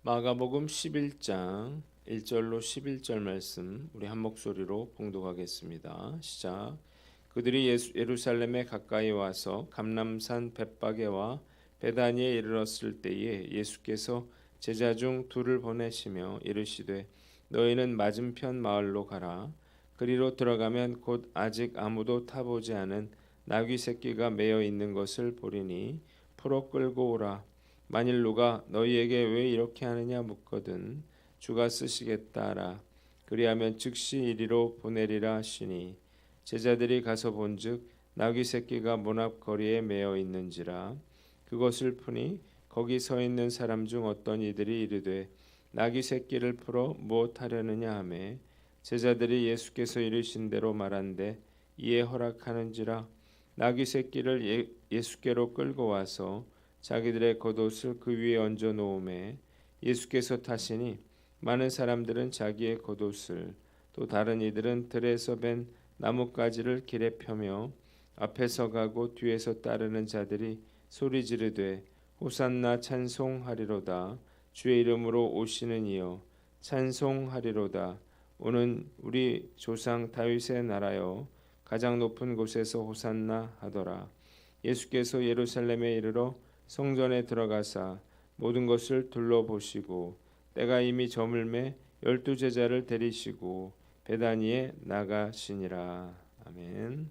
마가복음 11장 1절로 11절 말씀 우리 한 목소리로 봉독하겠습니다. 시작. 그들이 예루살렘에 가까이 와서 감람산 벳바게와 베다니에 이르렀을 때에 예수께서 제자 중 둘을 보내시며 이르시되 너희는 맞은편 마을로 가라. 그리로 들어가면 곧 아직 아무도 타보지 않은 나귀 새끼가 매어 있는 것을 보리니 풀어 끌고 오라. 만일 누가 너희에게 왜 이렇게 하느냐 묻거든 주가 쓰시겠다라. 그리하면 즉시 이리로 보내리라 하시니 제자들이 가서 본즉 나귀 새끼가 문 앞 거리에 매어 있는지라. 그것을 푸니 거기 서 있는 사람 중 어떤 이들이 이르되 나귀 새끼를 풀어 무엇 하려느냐 하매 제자들이 예수께서 이르신 대로 말한대 이에 허락하는지라. 나귀 새끼를 예수께로 끌고 와서 자기들의 겉옷을 그 위에 얹어 놓음에 예수께서 타시니 많은 사람들은 자기의 겉옷을 또 다른 이들은 들에서 벤 나뭇가지를 길에 펴며 앞에서 가고 뒤에서 따르는 자들이 소리 지르되 호산나 찬송하리로다. 주의 이름으로 오시는 이여 찬송하리로다. 오는 우리 조상 다윗의 나라여 가장 높은 곳에서 호산나 하더라. 예수께서 예루살렘에 이르러 성전에 들어가사 모든 것을 둘러보시고 때가 이미 저물매 12제자를 데리시고 베다니에 나가시니라. 아멘.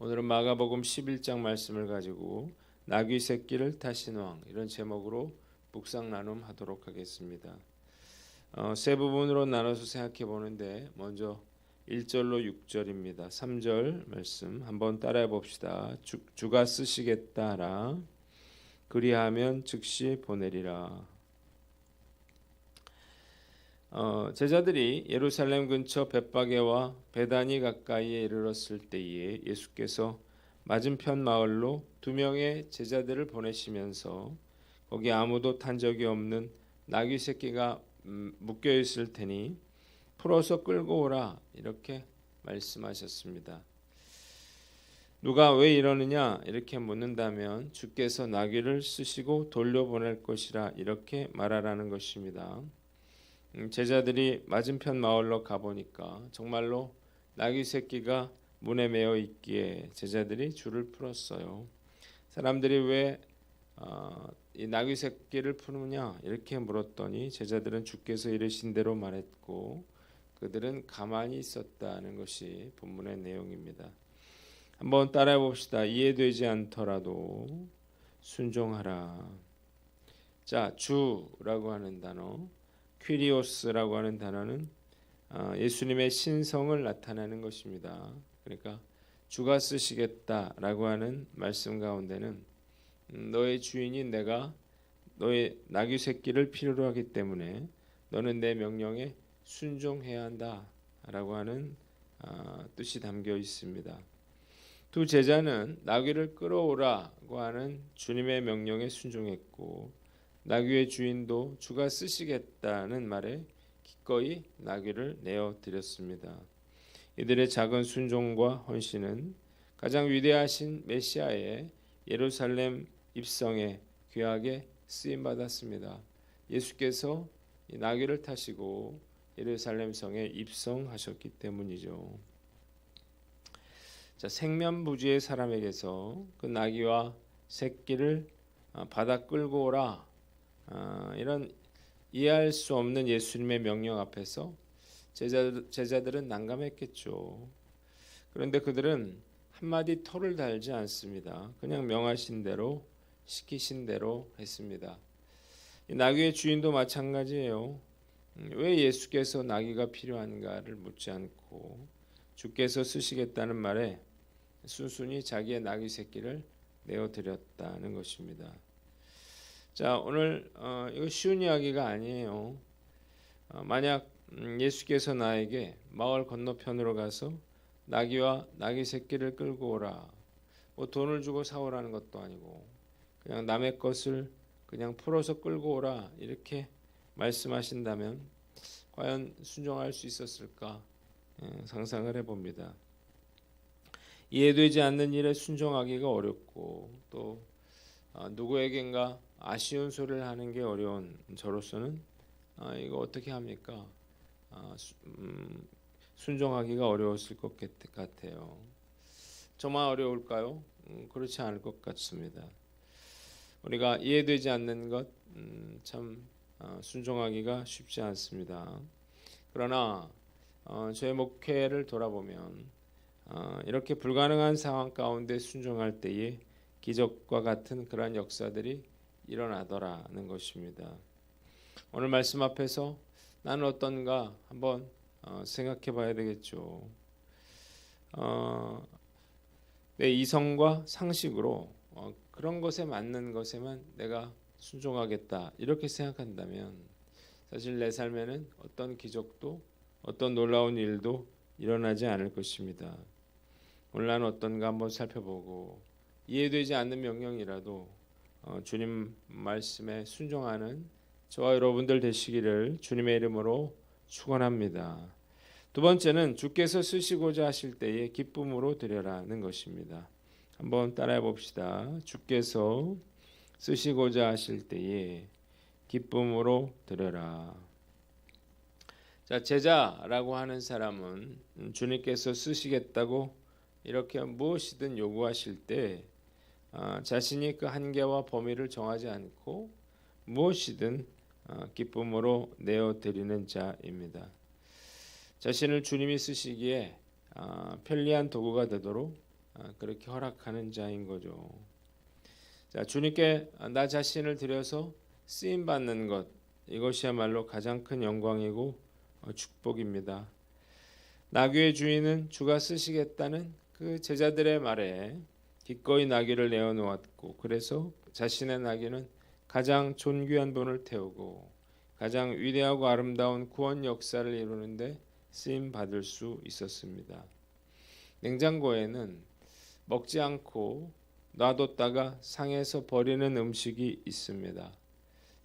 오늘은 마가복음 11장 말씀을 가지고 나귀 새끼를 타신 왕 이런 제목으로 묵상 나눔하도록 하겠습니다. 세 부분으로 나눠서 생각해 보는데 먼저 1절로 6절입니다. 3절 말씀 한번 따라해 봅시다. 주가 쓰시겠다라. 그리하면 즉시 보내리라. 제자들이 예루살렘 근처 벳바게와 베다니 가까이에 이르렀을 때에 예수께서 맞은편 마을로 2명의 제자들을 보내시면서 거기 아무도 탄 적이 없는 나귀 새끼가 묶여 있을 테니 풀어서 끌고 오라 이렇게 말씀하셨습니다. 누가 왜 이러느냐 이렇게 묻는다면 주께서 나귀를 쓰시고 돌려보낼 것이라 이렇게 말하라는 것입니다. 제자들이 맞은편 마을로 가보니까 정말로 나귀 새끼가 문에 매어 있기에 제자들이 줄을 풀었어요. 사람들이 왜 이 나귀 새끼를 푸느냐 이렇게 물었더니 제자들은 주께서 이르신 대로 말했고 그들은 가만히 있었다는 것이 본문의 내용입니다. 한번 따라해 봅시다. 이해되지 않더라도 순종하라. 자, 주라고 하는 단어, 퀴리오스라고 하는 단어는 예수님의 신성을 나타내는 것입니다. 그러니까 주가 쓰시겠다라고 하는 말씀 가운데는 너의 주인이 내가 너의 나귀 새끼를 필요로 하기 때문에 너는 내 명령에 순종해야 한다라고 하는 뜻이 담겨 있습니다. 두 제자는 나귀를 끌어오라고 하는 주님의 명령에 순종했고 나귀의 주인도 주가 쓰시겠다는 말에 기꺼이 나귀를 내어드렸습니다. 이들의 작은 순종과 헌신은 가장 위대하신 메시아의 예루살렘 입성에 귀하게 쓰임받았습니다. 예수께서 이 나귀를 타시고 예루살렘 성에 입성하셨기 때문이죠. 자, 생면부지의 사람에게서 그 나귀와 새끼를 바다 끌고 오라 이런 이해할 수 없는 예수님의 명령 앞에서 제자들은 난감했겠죠. 그런데 그들은 한마디 토를 달지 않습니다. 그냥 명하신 대로 시키신 대로 했습니다. 이 나귀의 주인도 마찬가지예요. 왜 예수께서 나귀가 필요한가를 묻지 않고 주께서 쓰시겠다는 말에 순순히 자기의 나귀 새끼를 내어드렸다는 것입니다. 자, 오늘 이거 쉬운 이야기가 아니에요. 만약 예수께서 나에게 마을 건너편으로 가서 나귀와 나귀 새끼를 끌고 오라, 뭐 돈을 주고 사오라는 것도 아니고 그냥 남의 것을 그냥 풀어서 끌고 오라 이렇게 말씀하신다면 과연 순종할 수 있었을까 상상을 해봅니다. 이해되지 않는 일에 순종하기가 어렵고 또 누구에겐가 아쉬운 소리를 하는 게 어려운 저로서는 이거 어떻게 합니까? 순종하기가 어려웠을 것 같아요. 정말 어려울까요? 그렇지 않을 것 같습니다. 우리가 이해되지 않는 것 참 순종하기가 쉽지 않습니다. 그러나 저의 목회를 돌아보면 이렇게 불가능한 상황 가운데 순종할 때에 기적과 같은 그러한 역사들이 일어나더라는 것입니다. 오늘 말씀 앞에서 나는 어떤가 한번 생각해 봐야 되겠죠. 내 이성과 상식으로 그런 것에 맞는 것에만 내가 순종하겠다 이렇게 생각한다면 사실 내 삶에는 어떤 기적도 어떤 놀라운 일도 일어나지 않을 것입니다. 오늘 나는 어떤가 한번 살펴보고 이해되지 않는 명령이라도 주님 말씀에 순종하는 저와 여러분들 되시기를 주님의 이름으로 축원합니다. 두 번째는 주께서 쓰시고자 하실 때에 기쁨으로 드려라는 것입니다. 한번 따라해 봅시다. 주께서 쓰시고자 하실 때에 기쁨으로 드려라. 자, 제자라고 하는 사람은 주님께서 쓰시겠다고 이렇게 무엇이든 요구하실 때 자신이 그 한계와 범위를 정하지 않고 무엇이든 기쁨으로 내어드리는 자입니다. 자신을 주님이 쓰시기에 편리한 도구가 되도록 그렇게 허락하는 자인 거죠. 자, 주님께 나 자신을 드려서 쓰임 받는 것 이것이야말로 가장 큰 영광이고 축복입니다. 나귀의 주인은 주가 쓰시겠다는 그 제자들의 말에 기꺼이 나귀를 내어놓았고 그래서 자신의 나귀는 가장 존귀한 분을 태우고 가장 위대하고 아름다운 구원 역사를 이루는데 쓰임 받을 수 있었습니다. 냉장고에는 먹지 않고 놔뒀다가 상해서 버리는 음식이 있습니다.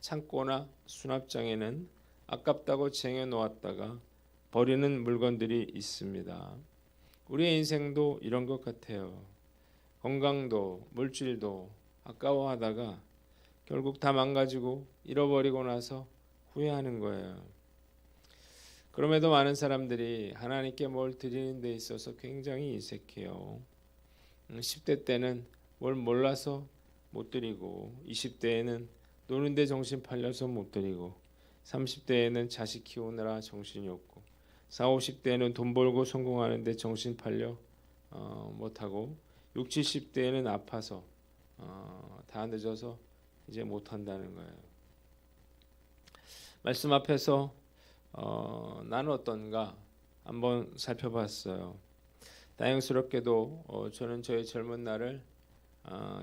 창고나 수납장에는 아깝다고 쟁여놓았다가 버리는 물건들이 있습니다. 우리의 인생도 이런 것 같아요. 건강도 물질도 아까워하다가 결국 다 망가지고 잃어버리고 나서 후회하는 거예요. 그럼에도 많은 사람들이 하나님께 뭘 드리는 데 있어서 굉장히 인색해요. 10대 때는 뭘 몰라서 못 드리고 20대에는 노는 데 정신 팔려서 못 드리고 30대에는 자식 키우느라 정신이 없고 40, 50대에는 돈 벌고 성공하는 데 정신 팔려 못하고 60, 70대에는 아파서 다 늦어서 이제 못한다는 거예요. 말씀 앞에서 나는 어떤가 한번 살펴봤어요. 다행스럽게도 저는 저의 젊은 날을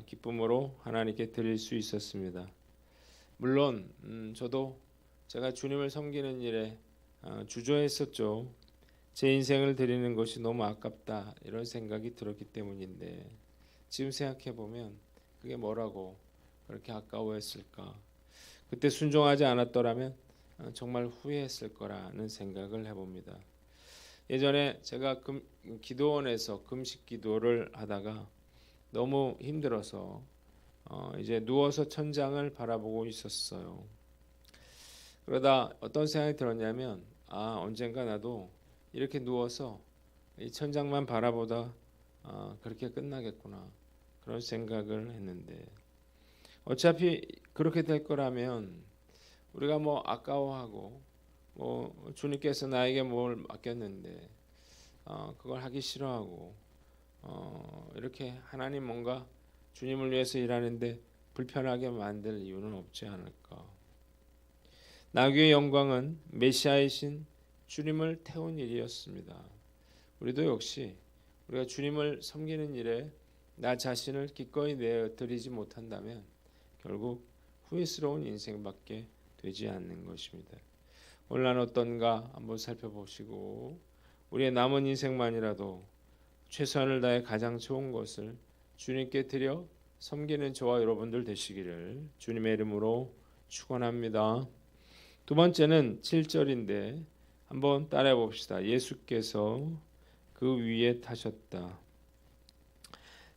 기쁨으로 하나님께 드릴 수 있었습니다. 물론 저도 제가 주님을 섬기는 일에 주저했었죠. 제 인생을 드리는 것이 너무 아깝다 이런 생각이 들었기 때문인데 지금 생각해 보면 그게 뭐라고 그렇게 아까워했을까. 그때 순종하지 않았더라면 정말 후회했을 거라는 생각을 해봅니다. 예전에 제가 기도원에서 금식 기도를 하다가 너무 힘들어서 이제 누워서 천장을 바라보고 있었어요. 그러다 어떤 생각이 들었냐면 언젠가 나도 이렇게 누워서 이 천장만 바라보다 그렇게 끝나겠구나 그런 생각을 했는데 어차피 그렇게 될 거라면 우리가 뭐 아까워하고 뭐 주님께서 나에게 뭘 맡겼는데 그걸 하기 싫어하고 이렇게 하나님 뭔가 주님을 위해서 일하는데 불편하게 만들 이유는 없지 않을까. 나귀의 영광은 메시아이신 주님을 태운 일이었습니다. 우리도 역시 우리가 주님을 섬기는 일에 나 자신을 기꺼이 내어드리지 못한다면 결국 후회스러운 인생밖에 되지 않는 것입니다. 오늘 난 어떤가 한번 살펴보시고 우리의 남은 인생만이라도 최선을 다해 가장 좋은 것을 주님께 드려 섬기는 저와 여러분들 되시기를 주님의 이름으로 축원합니다. 두 번째는 7절인데 한번 따라해 봅시다. 예수께서 그 위에 타셨다.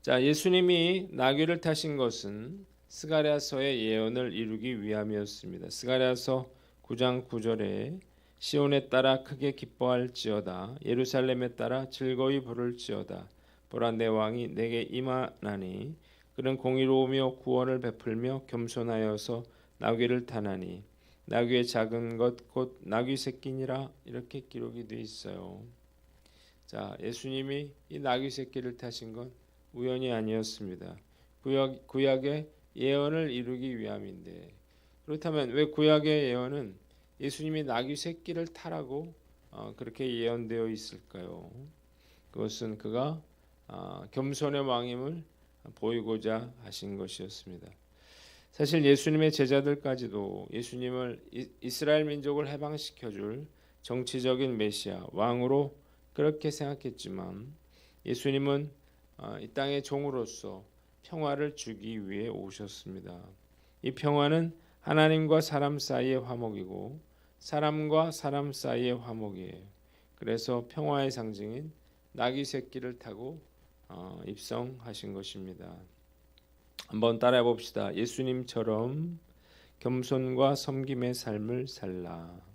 자, 예수님이 나귀를 타신 것은 스가랴서의 예언을 이루기 위함이었습니다. 스가랴서 9장 9절에 시온에 따라 크게 기뻐할지어다 예루살렘에 따라 즐거이 부를지어다 보라 내 왕이 내게 임하나니 그는 공의로우며 구원을 베풀며 겸손하여서 나귀를 타나니 나귀의 작은 것 곧 나귀 새끼니라 이렇게 기록이 되어 있어요. 자, 예수님이 이 나귀 새끼를 타신 건 우연이 아니었습니다. 구약의 예언을 이루기 위함인데 그렇다면 왜 구약의 예언은 예수님이 나귀 새끼를 타라고 그렇게 예언되어 있을까요? 그것은 그가 겸손의 왕임을 보이고자 하신 것이었습니다. 사실 예수님의 제자들까지도 예수님을 이스라엘 민족을 해방시켜줄 정치적인 메시아 왕으로 그렇게 생각했지만 예수님은 이 땅의 종으로서 평화를 주기 위해 오셨습니다. 이 평화는 하나님과 사람 사이의 화목이고 사람과 사람 사이의 화목이에요. 그래서 평화의 상징인 나귀 새끼를 타고 입성하신 것입니다. 한번 따라해 봅시다. 예수님처럼 겸손과 섬김의 삶을 살라.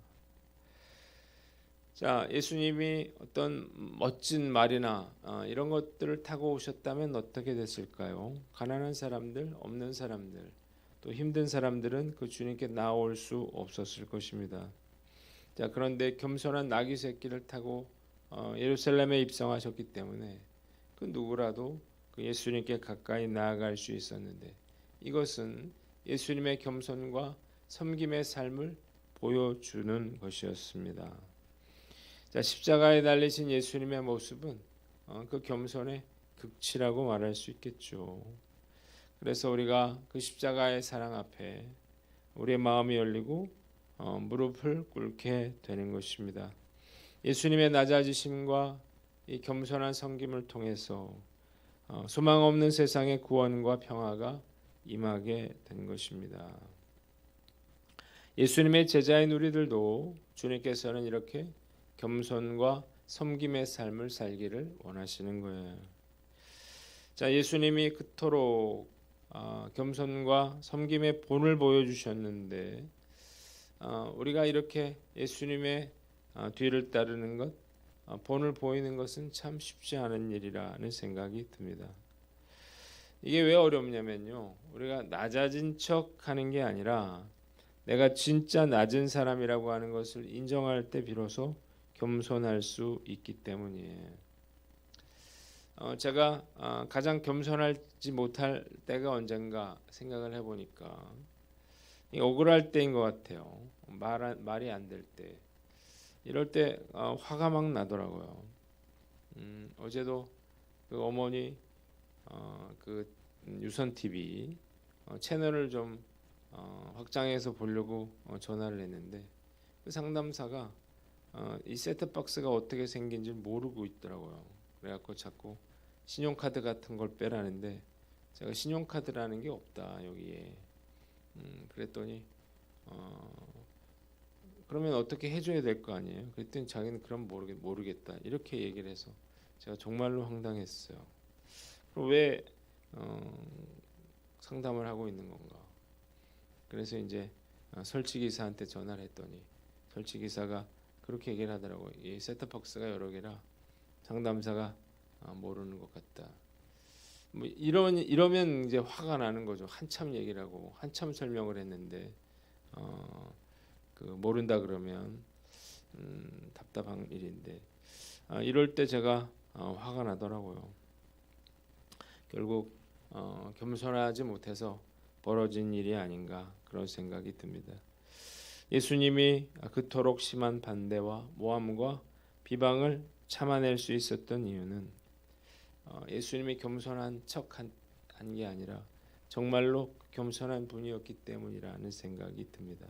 자, 예수님이 어떤 멋진 말이나 이런 것들을 타고 오셨다면 어떻게 됐을까요? 가난한 사람들, 없는 사람들, 또 힘든 사람들은 그 주님께 나올 수 없었을 것입니다. 자, 그런데 겸손한 나귀 새끼를 타고 예루살렘에 입성하셨기 때문에 그 누구라도 그 예수님께 가까이 나아갈 수 있었는데 이것은 예수님의 겸손과 섬김의 삶을 보여주는 것이었습니다. 자, 십자가에 달리신 예수님의 모습은 그 겸손의 극치라고 말할 수 있겠죠. 그래서 우리가 그 십자가의 사랑 앞에 우리의 마음이 열리고 무릎을 꿇게 되는 것입니다. 예수님의 낮아지심과 이 겸손한 섬김을 통해서 소망 없는 세상의 구원과 평화가 임하게 된 것입니다. 예수님의 제자인 우리들도 주님께서는 이렇게 겸손과 섬김의 삶을 살기를 원하시는 거예요. 자, 예수님이 그토록 겸손과 섬김의 본을 보여주셨는데 우리가 이렇게 예수님의 뒤를 따르는 것, 본을 보이는 것은 참 쉽지 않은 일이라는 생각이 듭니다. 이게 왜 어렵냐면요, 우리가 낮아진 척 하는 게 아니라 내가 진짜 낮은 사람이라고 하는 것을 인정할 때 비로소 겸손할 수 있기 때문이에요. 제가 가장 겸손하지 못할 때가 언젠가 생각을 해보니까 억울할 때인 것 같아요. 말이 안 될 때. 이럴 때 화가 막 나더라고요. 어제도 그 어머니 그 유선 TV 채널을 좀 확장해서 보려고 전화를 했는데 그 상담사가 이 세트박스가 어떻게 생긴지 모르고 있더라고요. 그래갖고 자꾸 신용카드 같은 걸 빼라는데 제가 신용카드라는 게 없다 여기에. 그랬더니 그러면 어떻게 해줘야 될 거 아니에요? 그랬더니 자기는 그럼 모르겠다 이렇게 얘기를 해서 제가 정말로 황당했어요. 그럼 왜 상담을 하고 있는 건가? 그래서 이제 설치기사한테 전화를 했더니 설치기사가 그렇게 얘기를 하더라고요. 이 셋톱박스가 여러 개라 상담사가 모르는 것 같다. 뭐 이러면 이제 화가 나는 거죠. 한참 얘기를 하고 한참 설명을 했는데 그 모른다 그러면 답답한 일인데 이럴 때 제가 화가 나더라고요. 결국 겸손하지 못해서 벌어진 일이 아닌가 그런 생각이 듭니다. 예수님이 그토록 심한 반대와 모함과 비방을 참아낼 수 있었던 이유는 예수님이 겸손한 척한 게 아니라 정말로 겸손한 분이었기 때문이라는 생각이 듭니다.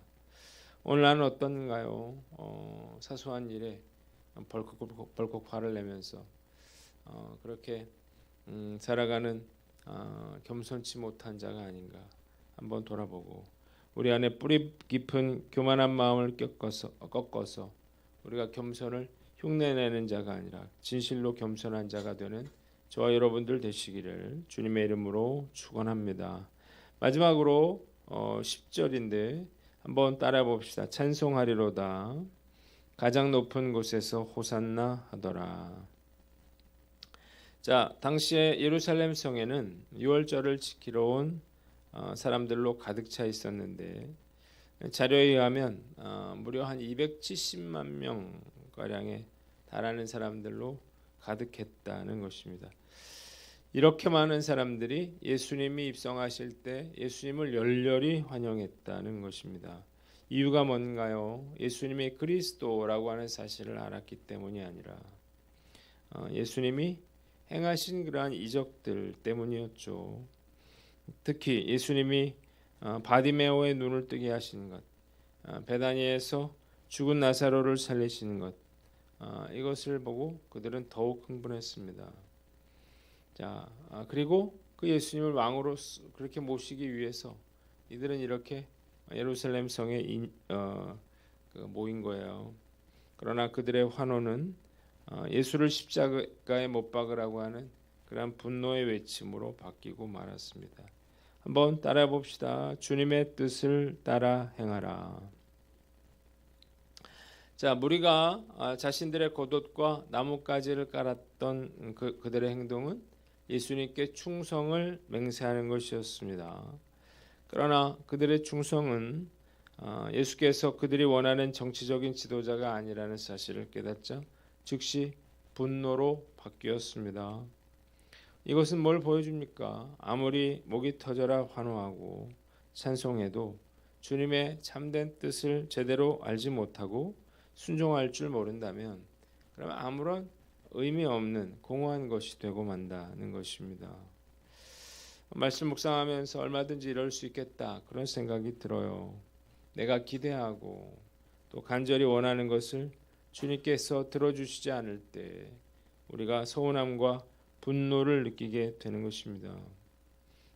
오늘 나는 어떤가요? 사소한 일에 벌컥 화를 내면서 그렇게 살아가는 겸손치 못한 자가 아닌가 한번 돌아보고 우리 안에 뿌리 깊은 교만한 마음을 꺾어서 우리가 겸손을 흉내내는 자가 아니라 진실로 겸손한 자가 되는 저와 여러분들 되시기를 주님의 이름으로 축원합니다. 마지막으로 10절인데 한번 따라 봅시다. 찬송하리로다. 가장 높은 곳에서 호산나 하더라. 자, 당시에 예루살렘 성에는 유월절을 지키러 온 사람들로 가득 차 있었는데 자료에 의하면 무려 한 270만 명 가량에 달하는 사람들로 가득했다는 것입니다. 이렇게 많은 사람들이 예수님이 입성하실 때 예수님을 열렬히 환영했다는 것입니다. 이유가 뭔가요? 예수님이 그리스도라고 하는 사실을 알았기 때문이 아니라 예수님이 행하신 그러한 이적들 때문이었죠. 특히 예수님이 바디메오의 눈을 뜨게 하시는 것, 베다니에서 죽은 나사로를 살리시는 것, 이것을 보고 그들은 더욱 흥분했습니다. 자, 그리고 그 예수님을 왕으로 그렇게 모시기 위해서 이들은 이렇게 예루살렘 성에 모인 거예요. 그러나 그들의 환호는 예수를 십자가에 못 박으라고 하는 그러한 분노의 외침으로 바뀌고 말았습니다. 한번 따라 봅시다. 주님의 뜻을 따라 행하라. 자, 무리가 자신들의 겉옷과 나뭇가지를 깔았던 그들의 행동은 예수님께 충성을 맹세하는 것이었습니다. 그러나 그들의 충성은 예수께서 그들이 원하는 정치적인 지도자가 아니라는 사실을 깨닫자 즉시 분노로 바뀌었습니다. 이것은 뭘 보여줍니까? 아무리 목이 터져라 환호하고 찬송해도 주님의 참된 뜻을 제대로 알지 못하고 순종할 줄 모른다면 그러면 아무런 의미 없는 공허한 것이 되고 만다는 것입니다. 말씀 묵상하면서 얼마든지 이럴 수 있겠다 그런 생각이 들어요. 내가 기대하고 또 간절히 원하는 것을 주님께서 들어주시지 않을 때 우리가 서운함과 분노를 느끼게 되는 것입니다.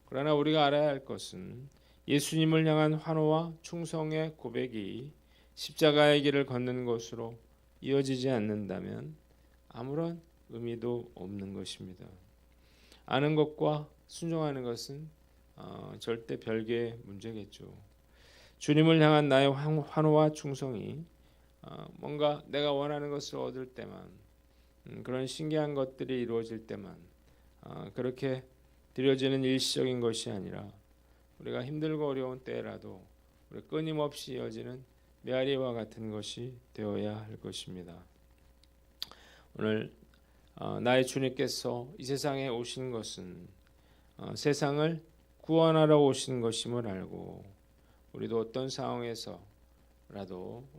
그러나 우리가 알아야 할 것은 예수님을 향한 환호와 충성의 고백이 십자가의 길을 걷는 것으로 이어지지 않는다면 아무런 의미도 없는 것입니다. 아는 것과 순종하는 것은 절대 별개의 문제겠죠. 주님을 향한 나의 환호와 충성이 뭔가 내가 원하는 것을 얻을 때만 그런 신기한 것들이 이루어질 때만 그렇게 드려지는 일시적인 것이 아니라 우리가 힘들고 어려운 때라도 우리 끊임없이 이어지는 메아리와 같은 것이 되어야 할 것입니다. 오늘 나의 주님께서 이 세상에 오신 것은 세상을 구원하러 오신 것임을 알고 우리도 어떤 상황에서라도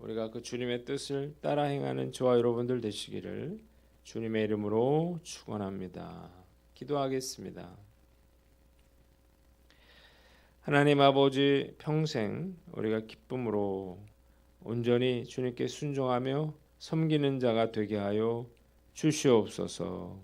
우리가 그 주님의 뜻을 따라 행하는 저와 여러분들 되시기를 주님의 이름으로 축원합니다. 기도하겠습니다. 하나님 아버지, 평생 우리가 기쁨으로 온전히 주님께 순종하며 섬기는 자가 되게 하여 주시옵소서.